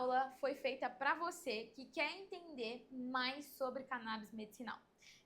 aula foi feita para você que quer entender mais sobre cannabis medicinal.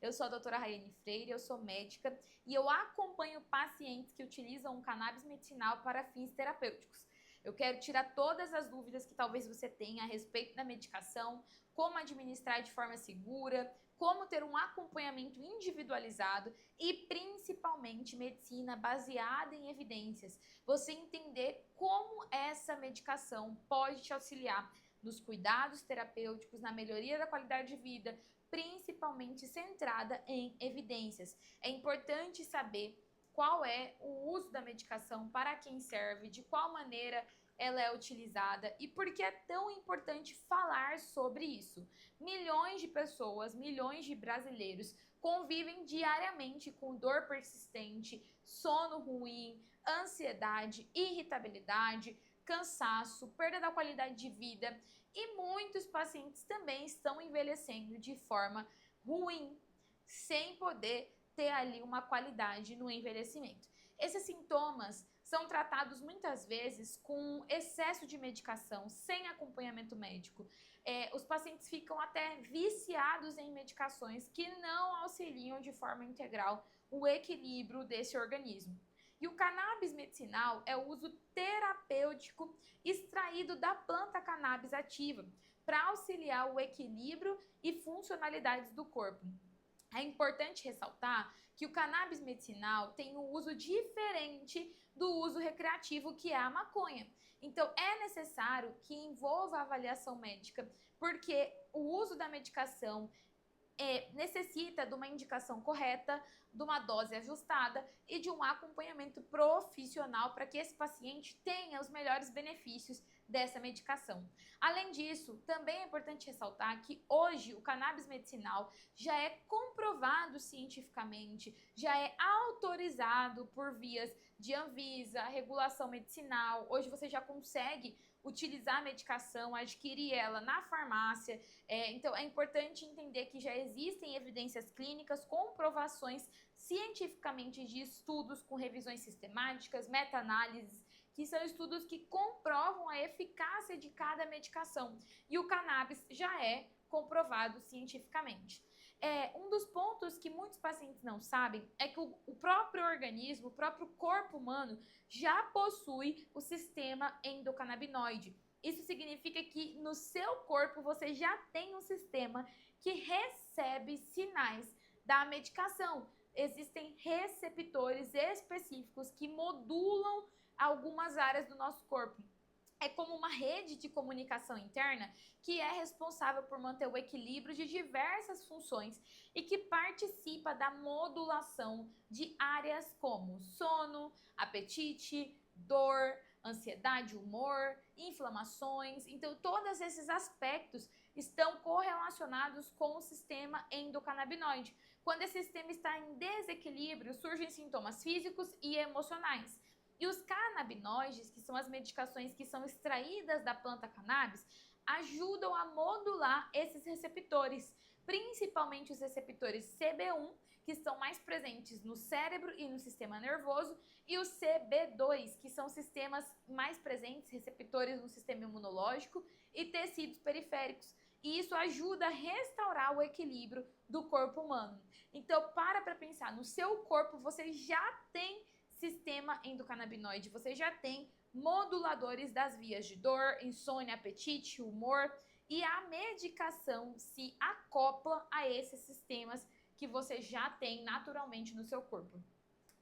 Eu sou a doutora Raiane Freire, eu sou médica e eu acompanho pacientes que utilizam o cannabis medicinal para fins terapêuticos. Eu quero tirar todas as dúvidas que talvez você tenha a respeito da medicação, como administrar de forma segura, como ter um acompanhamento individualizado e principalmente medicina baseada em evidências. Você entender como essa medicação pode te auxiliar nos cuidados terapêuticos, na melhoria da qualidade de vida, principalmente centrada em evidências. É importante saber qual é o uso da medicação, para quem serve, de qual maneira ela é utilizada e por que é tão importante falar sobre isso. Milhões de pessoas, milhões de brasileiros convivem diariamente com dor persistente, sono ruim, ansiedade, irritabilidade, cansaço, perda da qualidade de vida e muitos pacientes também estão envelhecendo de forma ruim, sem poder ter ali uma qualidade no envelhecimento. Esses sintomas são tratados muitas vezes com excesso de medicação, sem acompanhamento médico. Os pacientes ficam até viciados em medicações que não auxiliam de forma integral o equilíbrio desse organismo. E o cannabis medicinal é o uso terapêutico extraído da planta cannabis ativa para auxiliar o equilíbrio e funcionalidades do corpo. É importante ressaltar que o cannabis medicinal tem um uso diferente do uso recreativo, que é a maconha. Então, é necessário que envolva a avaliação médica, porque o uso da medicação necessita de uma indicação correta, de uma dose ajustada e de um acompanhamento profissional para que esse paciente tenha os melhores benefícios dessa medicação. Além disso, também é importante ressaltar que hoje o cannabis medicinal já é comprovado cientificamente, já é autorizado por vias de Anvisa, regulação medicinal. Hoje você já consegue utilizar a medicação, adquirir ela na farmácia. Então é importante entender que já existem evidências clínicas, comprovações cientificamente de estudos com revisões sistemáticas, meta-análises, que são estudos que comprovam a eficácia de cada medicação. E o cannabis já é comprovado cientificamente. Um dos pontos que muitos pacientes não sabem é que o próprio organismo, o próprio corpo humano já possui o sistema endocannabinoide. Isso significa que no seu corpo você já tem um sistema que recebe sinais da medicação. Existem receptores específicos que modulam algumas áreas do nosso corpo. É como uma rede de comunicação interna que é responsável por manter o equilíbrio de diversas funções e que participa da modulação de áreas como sono, apetite, dor, ansiedade, humor, inflamações. Então, todos esses aspectos estão correlacionados com o sistema endocannabinoide. Quando esse sistema está em desequilíbrio, surgem sintomas físicos e emocionais. E os canabinoides, que são as medicações que são extraídas da planta cannabis, ajudam a modular esses receptores, principalmente os receptores CB1, que estão mais presentes no cérebro e no sistema nervoso, e o CB2, que são sistemas mais presentes, receptores no sistema imunológico e tecidos periféricos. E isso ajuda a restaurar o equilíbrio do corpo humano. Então, para pensar, no seu corpo você já tem sistema endocannabinoide, você já tem moduladores das vias de dor, insônia, apetite, humor, e a medicação se acopla a esses sistemas que você já tem naturalmente no seu corpo.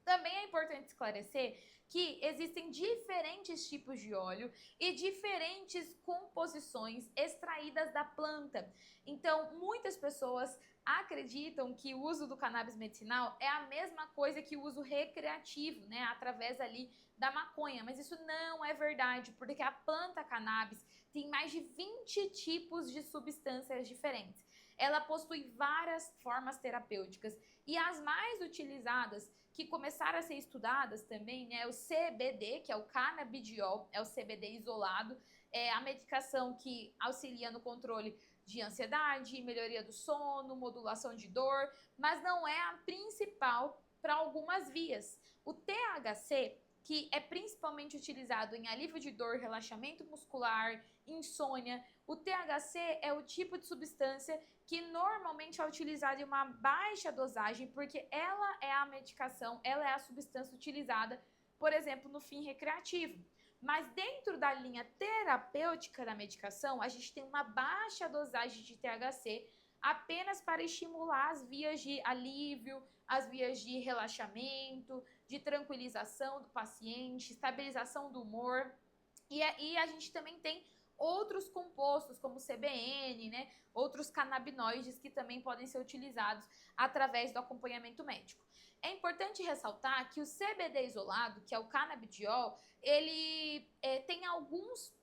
Também é importante esclarecer que existem diferentes tipos de óleo e diferentes composições extraídas da planta. Então, muitas pessoas acreditam que o uso do cannabis medicinal é a mesma coisa que o uso recreativo, né, através ali da maconha, mas isso não é verdade, porque a planta cannabis tem mais de 20 tipos de substâncias diferentes. Ela possui várias formas terapêuticas e as mais utilizadas, que começaram a ser estudadas também, né, o CBD, que é o canabidiol, é o CBD isolado, é a medicação que auxilia no controle de ansiedade, melhoria do sono, modulação de dor, mas não é a principal para algumas vias. O THC que é principalmente utilizado em alívio de dor, relaxamento muscular, insônia. O THC é o tipo de substância que normalmente é utilizada em uma baixa dosagem, porque ela é a medicação, ela é a substância utilizada, por exemplo, no fim recreativo. Mas dentro da linha terapêutica da medicação, a gente tem uma baixa dosagem de THC apenas para estimular as vias de alívio, as vias de relaxamento, de tranquilização do paciente, estabilização do humor. E aí a gente também tem outros compostos, como CBN, né? Outros canabinoides que também podem ser utilizados através do acompanhamento médico. É importante ressaltar que o CBD isolado, que é o canabidiol, ele tem alguns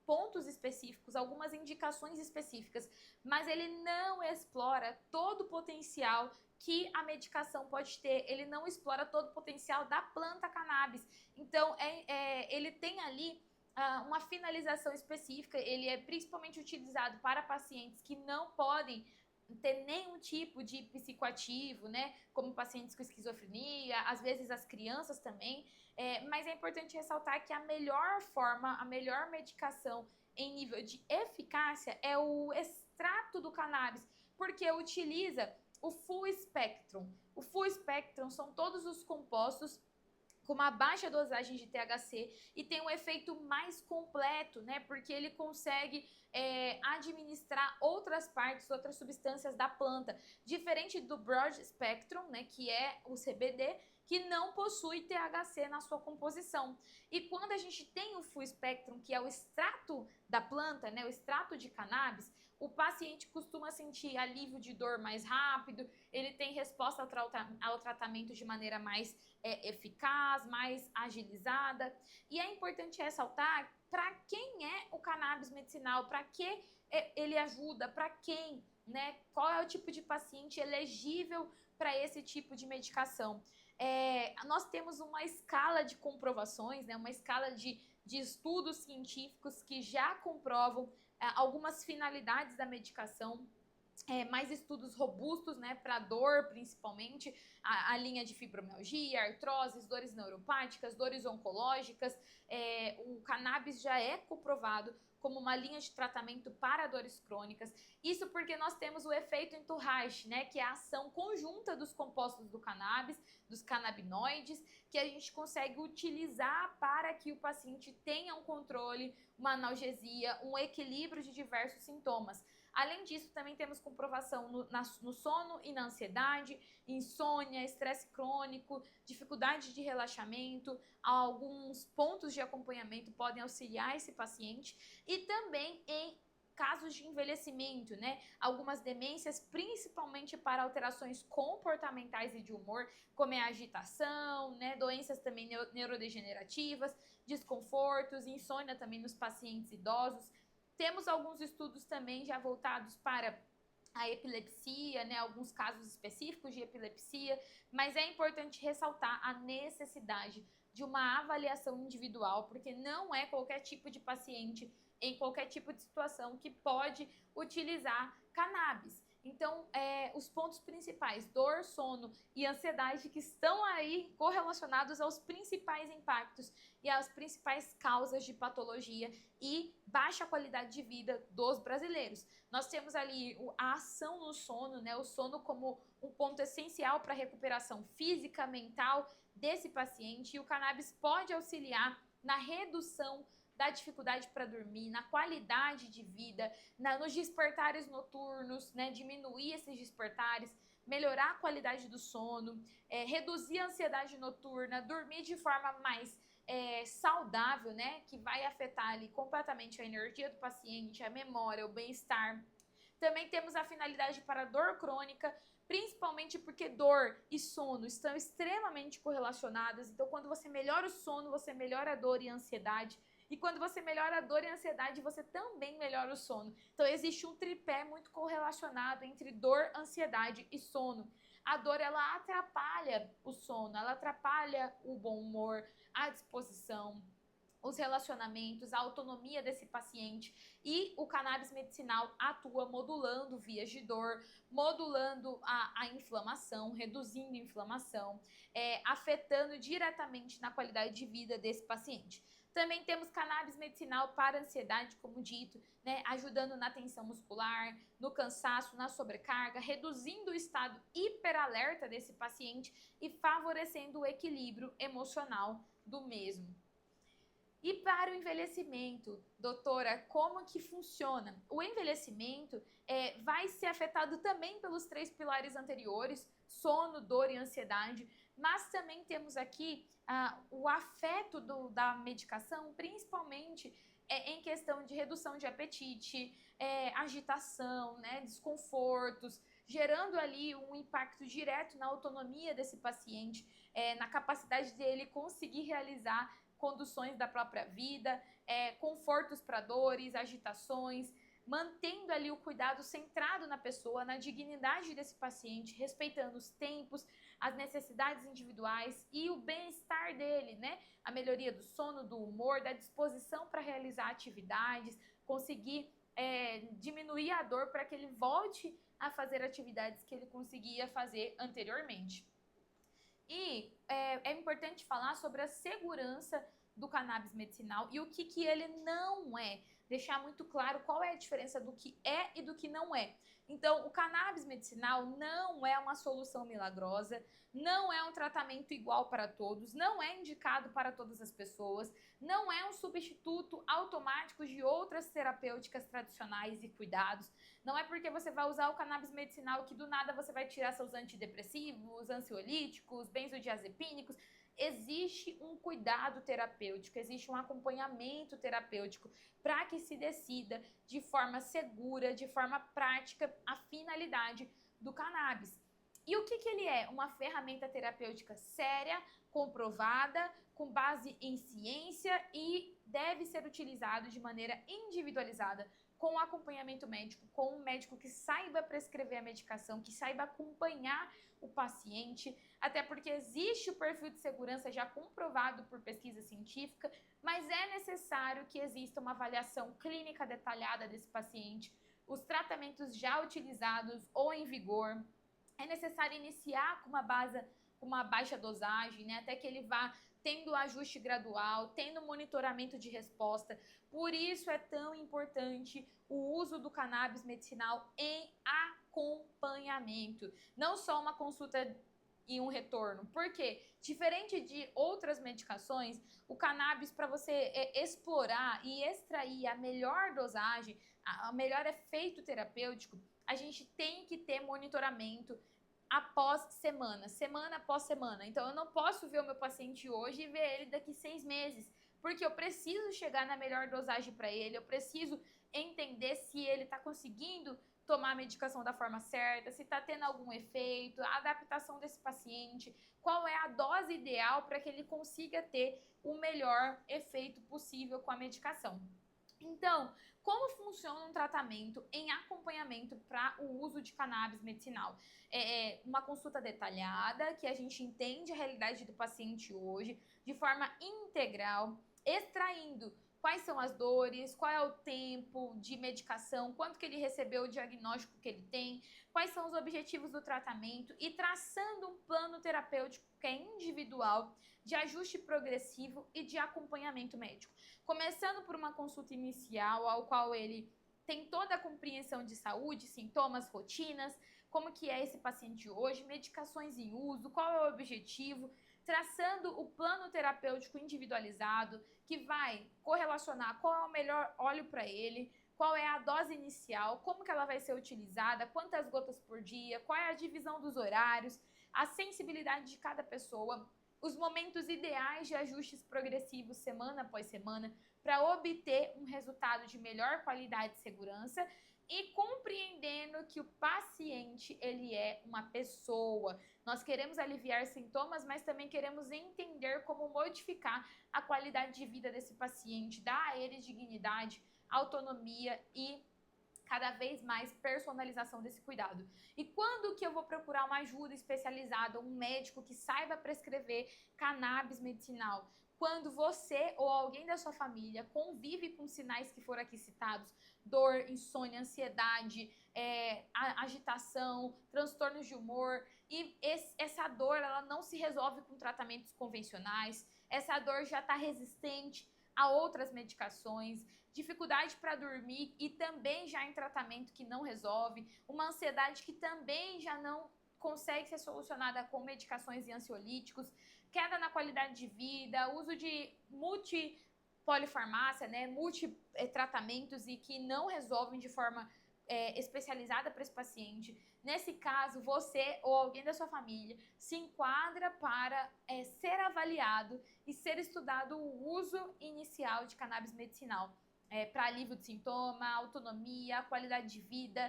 pontos específicos, algumas indicações específicas, mas ele não explora todo o potencial que a medicação pode ter, ele não explora todo o potencial da planta cannabis. Então, ele tem ali uma finalização específica, ele é principalmente utilizado para pacientes que não podem ter nenhum tipo de psicoativo, né, como pacientes com esquizofrenia, às vezes as crianças também, mas é importante ressaltar que a melhor forma, a melhor medicação em nível de eficácia é o extrato do cannabis, porque utiliza o full spectrum. O full spectrum são todos os compostos com uma baixa dosagem de THC e tem um efeito mais completo, né? Porque ele consegue administrar outras partes, outras substâncias da planta, diferente do broad spectrum, né? Que é o CBD, que não possui THC na sua composição. E quando a gente tem o full spectrum, que é o extrato da planta, né? O extrato de cannabis, o paciente costuma sentir alívio de dor mais rápido, ele tem resposta ao tratamento de maneira mais eficaz, mais agilizada. E é importante ressaltar para quem é o cannabis medicinal, para que ele ajuda, para quem, né? Qual é o tipo de paciente elegível para esse tipo de medicação. Nós temos uma escala de comprovações, né? Uma escala de estudos científicos que já comprovam algumas finalidades da medicação, mais estudos robustos, né, para dor, principalmente, a linha de fibromialgia, artroses, dores neuropáticas, dores oncológicas. O cannabis já é comprovado como uma linha de tratamento para dores crônicas. Isso porque nós temos o efeito entourage, né, que é a ação conjunta dos compostos do cannabis, dos canabinoides, que a gente consegue utilizar para que o paciente tenha um controle, uma analgesia, um equilíbrio de diversos sintomas. Além disso, também temos comprovação no sono e na ansiedade, insônia, estresse crônico, dificuldade de relaxamento. Alguns pontos de acompanhamento podem auxiliar esse paciente e também em casos de envelhecimento, né? Algumas demências, principalmente para alterações comportamentais e de humor, como a agitação, né? Doenças também neurodegenerativas, desconfortos, insônia também nos pacientes idosos. Temos alguns estudos também já voltados para a epilepsia, né, alguns casos específicos de epilepsia, mas é importante ressaltar a necessidade de uma avaliação individual, porque não é qualquer tipo de paciente, em qualquer tipo de situação, que pode utilizar cannabis. Então, os pontos principais, dor, sono e ansiedade, que estão aí correlacionados aos principais impactos e às principais causas de patologia e baixa qualidade de vida dos brasileiros. Nós temos ali a ação no sono, né? O sono como um ponto essencial para a recuperação física, mental desse paciente, e o cannabis pode auxiliar na redução da dificuldade para dormir, na qualidade de vida, nos despertares noturnos, né? Diminuir esses despertares, melhorar a qualidade do sono, reduzir a ansiedade noturna, dormir de forma mais saudável, né? Que vai afetar ali completamente a energia do paciente, a memória, o bem-estar. Também temos a finalidade para dor crônica, principalmente porque dor e sono estão extremamente correlacionadas. Então, quando você melhora o sono, você melhora a dor e a ansiedade. E quando você melhora a dor e a ansiedade, você também melhora o sono. Então, existe um tripé muito correlacionado entre dor, ansiedade e sono. A dor, ela atrapalha o sono, ela atrapalha o bom humor, a disposição, os relacionamentos, a autonomia desse paciente. e o cannabis medicinal atua modulando vias de dor, modulando a inflamação, reduzindo a inflamação, afetando diretamente na qualidade de vida desse paciente. Também temos cannabis medicinal para ansiedade, como dito, né, ajudando na tensão muscular, no cansaço, na sobrecarga, reduzindo o estado hiperalerta desse paciente e favorecendo o equilíbrio emocional do mesmo. E para o envelhecimento, doutora, como que funciona? O envelhecimento vai ser afetado também pelos 3 pilares anteriores, sono, dor e ansiedade, mas também temos aqui o afeto da medicação, principalmente em questão de redução de apetite, agitação, né, desconfortos, gerando ali um impacto direto na autonomia desse paciente, na capacidade dele conseguir realizar conduções da própria vida, confortos para dores, agitações, mantendo ali o cuidado centrado na pessoa, na dignidade desse paciente, respeitando os tempos, as necessidades individuais e o bem-estar dele, né? A melhoria do sono, do humor, da disposição para realizar atividades, conseguir diminuir a dor para que ele volte a fazer atividades que ele conseguia fazer anteriormente. E é importante falar sobre a segurança do cannabis medicinal e o que ele não é. Deixar muito claro qual é a diferença do que é e do que não é. Então, o cannabis medicinal não é uma solução milagrosa, não é um tratamento igual para todos, não é indicado para todas as pessoas, não é um substituto automático de outras terapêuticas tradicionais e cuidados. Não é porque você vai usar o cannabis medicinal que do nada você vai tirar seus antidepressivos, ansiolíticos, benzodiazepínicos. Existe um cuidado terapêutico, existe um acompanhamento terapêutico para que se decida de forma segura, de forma prática, a finalidade do cannabis. E o que ele é? Uma ferramenta terapêutica séria, comprovada, com base em ciência e deve ser utilizado de maneira individualizada, com acompanhamento médico, com um médico que saiba prescrever a medicação, que saiba acompanhar o paciente, até porque existe o perfil de segurança já comprovado por pesquisa científica, mas é necessário que exista uma avaliação clínica detalhada desse paciente, os tratamentos já utilizados ou em vigor. É necessário iniciar com uma baixa dosagem, né, até que ele vá tendo ajuste gradual, tendo monitoramento de resposta. Por isso é tão importante o uso do cannabis medicinal em acompanhamento, não só uma consulta e um retorno. Porque, diferente de outras medicações, o cannabis, para você explorar e extrair a melhor dosagem, o melhor efeito terapêutico, a gente tem que ter monitoramento após semana após semana. Então, eu não posso ver o meu paciente hoje e ver ele daqui 6 meses, porque eu preciso chegar na melhor dosagem para ele, eu preciso entender se ele está conseguindo tomar a medicação da forma certa, se está tendo algum efeito, a adaptação desse paciente, qual é a dose ideal para que ele consiga ter o melhor efeito possível com a medicação. Então, como funciona um tratamento em acompanhamento para o uso de cannabis medicinal? Uma consulta detalhada, que a gente entende a realidade do paciente hoje, de forma integral, extraindo quais são as dores, qual é o tempo de medicação, quanto que ele recebeu, o diagnóstico que ele tem, quais são os objetivos do tratamento e traçando um plano terapêutico que é individual, de ajuste progressivo e de acompanhamento médico. Começando por uma consulta inicial, ao qual ele tem toda a compreensão de saúde, sintomas, rotinas, como que é esse paciente hoje, medicações em uso, qual é o objetivo, traçando o plano terapêutico individualizado, que vai correlacionar qual é o melhor óleo para ele, qual é a dose inicial, como que ela vai ser utilizada, quantas gotas por dia, qual é a divisão dos horários, a sensibilidade de cada pessoa, os momentos ideais de ajustes progressivos semana após semana para obter um resultado de melhor qualidade e segurança e compreendendo que o paciente, ele é uma pessoa. Nós queremos aliviar sintomas, mas também queremos entender como modificar a qualidade de vida desse paciente, dar a ele dignidade, autonomia e cada vez mais personalização desse cuidado. E quando que eu vou procurar uma ajuda especializada, um médico que saiba prescrever cannabis medicinal? quando você ou alguém da sua família convive com sinais que foram aqui citados, dor, insônia, ansiedade, agitação, transtornos de humor, e essa dor ela não se resolve com tratamentos convencionais, essa dor já está resistente a outras medicações, dificuldade para dormir e também já em tratamento que não resolve, uma ansiedade que também já não consegue ser solucionada com medicações e ansiolíticos, queda na qualidade de vida, uso de multipolifarmácia, né, multitratamentos e que não resolvem de forma especializada para esse paciente. Nesse caso, você ou alguém da sua família se enquadra para ser avaliado e ser estudado o uso inicial de cannabis medicinal para alívio de sintoma, autonomia, qualidade de vida.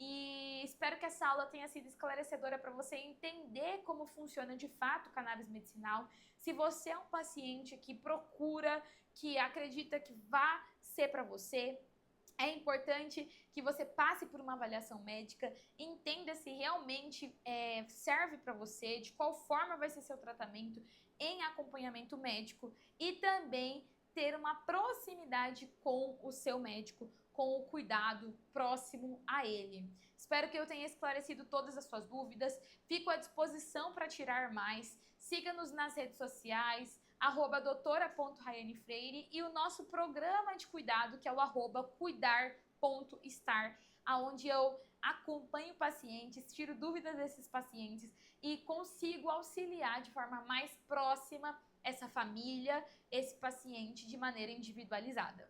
E espero que essa aula tenha sido esclarecedora para você entender como funciona de fato o cannabis medicinal. Se você é um paciente que procura, que acredita que vai ser para você, é importante que você passe por uma avaliação médica, entenda se realmente serve para você, de qual forma vai ser seu tratamento em acompanhamento médico e também ter uma proximidade com o seu médico, com o cuidado próximo a ele. Espero que eu tenha esclarecido todas as suas dúvidas. Fico à disposição para tirar mais. Siga-nos nas redes sociais, @doutora.raianefreire e o nosso programa de cuidado, que é o @cuidar.estar, onde eu acompanho pacientes, tiro dúvidas desses pacientes e consigo auxiliar de forma mais próxima essa família, esse paciente de maneira individualizada.